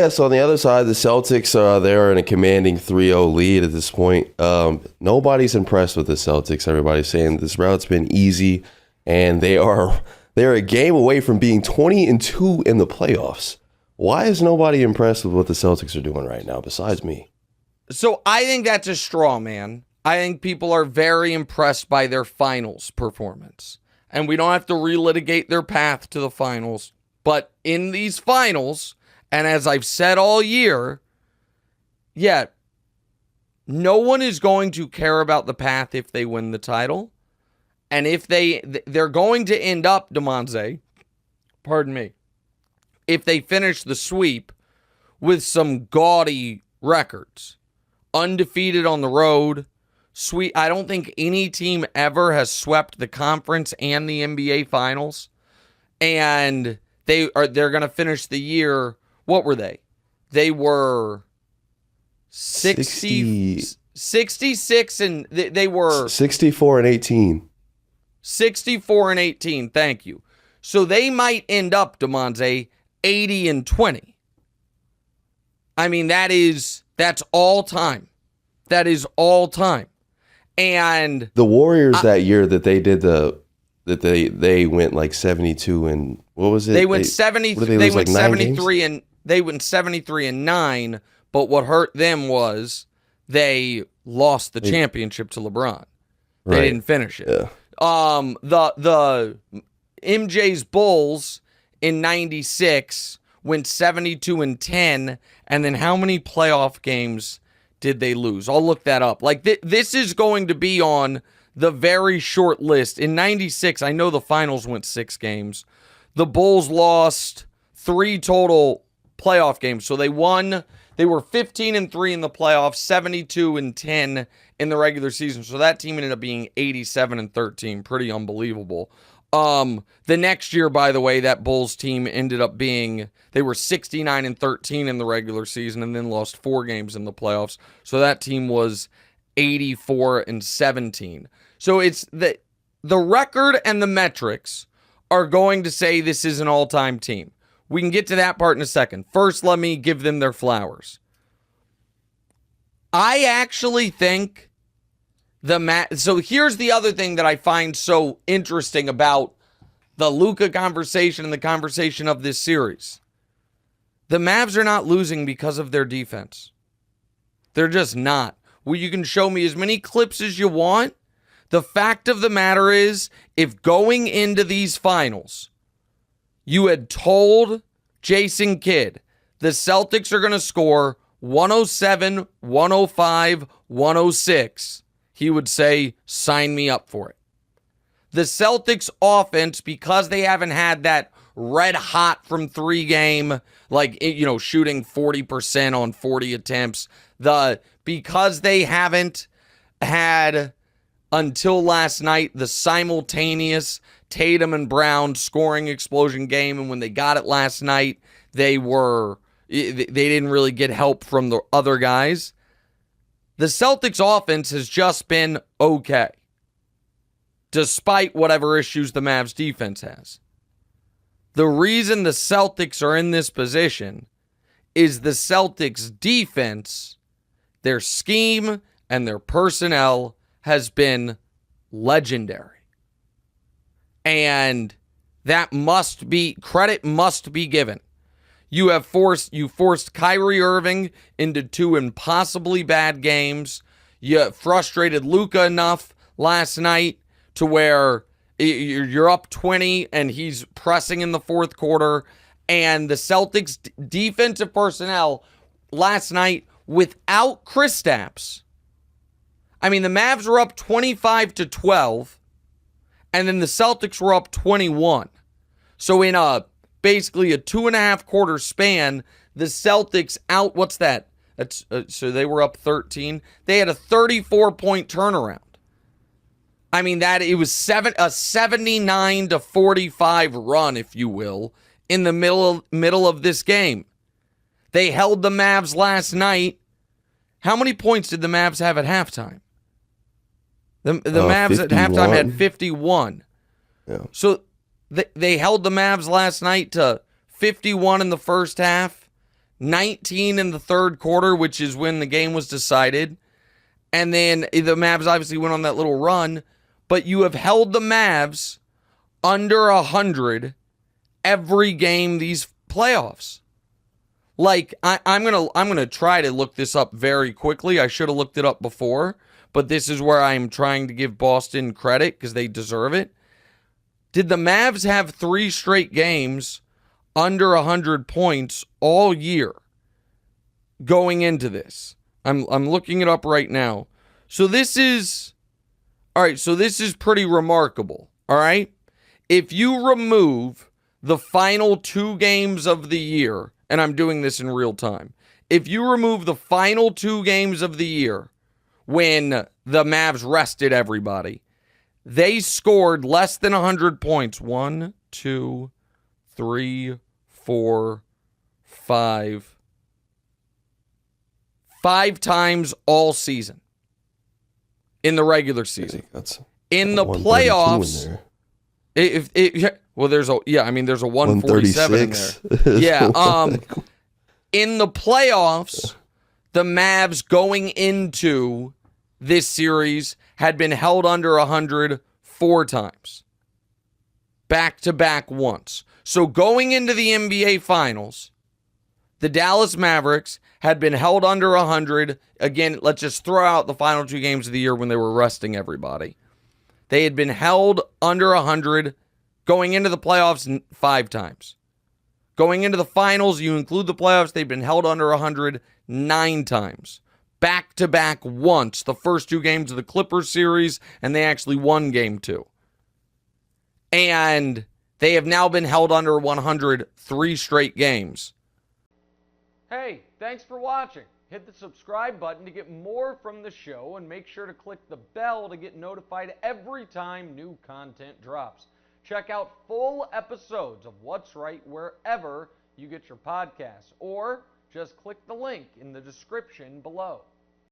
So on the other side, the Celtics, they're in a commanding 3-0 lead at this point. Nobody's impressed with the Celtics. Everybody's saying this route's been easy, and they're a game away from being 20-2 in the playoffs. Why is nobody impressed with what the Celtics are doing right now besides me? So I think that's a straw man. I think people are very impressed by their finals performance. And we don't have to relitigate their path to the finals. But in these finals, and as I've said all year, no one is going to care about the path if they win the title. And if they're going to end up, DeMonze, if they finish the sweep with some gaudy records. Undefeated on the road. Sweet. I don't think any team ever has swept the conference and the NBA finals. And they're going to finish the year. What were they? They were 66 and they were 64-18. 64-18. Thank you. So they might end up, DeMonze, 80-20. I mean, that's all time. That is all time. And the Warriors that year that they did they went like 72 and what was it? They went 70. They went 73 games? and they went 73-9. But what hurt them was they lost the championship to LeBron. They didn't finish it. Yeah. The MJ's Bulls in 96 went 72-10, and then how many playoff games did they lose? I'll look that up. Like this is going to be on the very short list. In 96, I know the finals went 6 games. The Bulls lost 3 total playoff games. So they won. They were 15-3 in the playoffs, 72-10 in the regular season. So that team ended up being 87-13. Pretty unbelievable. The next year, by the way, that Bulls team ended up being, they were 69-13 in the regular season and then lost 4 games in the playoffs. So that team was 84-17. So it's the record and the metrics are going to say this is an all-time team. We can get to that part in a second. First, let me give them their flowers. I actually think so here's the other thing that I find so interesting about the Luka conversation and the conversation of this series. The Mavs are not losing because of their defense. They're just not. Well, you can show me as many clips as you want. The fact of the matter is, if going into these finals, you had told Jason Kidd the Celtics are going to score 107, 105, 106, he would say, sign me up for it. The Celtics offense, because they haven't had that red hot from 3 game, like, shooting 40% on 40 attempts, because they haven't had until last night the simultaneous Tatum and Brown scoring explosion game, and when they got it last night, they didn't really get help from the other guys. The Celtics offense has just been okay, despite whatever issues the Mavs defense has. The reason the Celtics are in this position is the Celtics defense, their scheme, and their personnel has been legendary. And credit must be given. You forced Kyrie Irving into 2 impossibly bad games. You frustrated Luka enough last night to where you're up 20 and he's pressing in the fourth quarter. And the Celtics defensive personnel last night without Kristaps. I mean, the Mavs were up 25-12, and then the Celtics were up 21. So in basically a 2.5 quarter span, the Celtics what's that? So they were up 13. They had a 34-point turnaround. I mean, it was a 79-45 run, if you will, in the middle of this game. They held the Mavs last night. How many points did the Mavs have at halftime? The Mavs 51. at halftime had 51. Yeah. So they held the Mavs last night to 51 in the first half, 19 in the third quarter, which is when the game was decided. And then the Mavs obviously went on that little run. But you have held the Mavs under 100 every game these playoffs. Like, I'm gonna try to look this up very quickly. I should have looked it up before, but this is where I'm trying to give Boston credit because they deserve it. Did the Mavs have 3 straight games under 100 points all year going into this? I'm looking it up right now. So this is pretty remarkable, all right? If you remove the final 2 games of the year, and I'm doing this in real time, if you remove the final 2 games of the year when the Mavs rested everybody, they scored less than 100 points. 1, 2, 3, 4, 5. 5 times all season in the regular season. In the playoffs, there's a 147 in there. Yeah. In the playoffs, the Mavs going into this series had been held under 100 4 times. Back to back once. So going into the NBA Finals, the Dallas Mavericks had been held under 100. Again, let's just throw out the final 2 games of the year when they were resting everybody. They had been held under 100 going into the playoffs 5 times. Going into the finals, you include the playoffs, they've been held under 100 9 times. Back to back once, the first 2 games of the Clippers series, and they actually won game 2. And they have now been held under 100 3 straight games. Hey, thanks for watching. Hit the subscribe button to get more from the show, and make sure to click the bell to get notified every time new content drops. Check out full episodes of What's Right wherever you get your podcasts, or just click the link in the description below.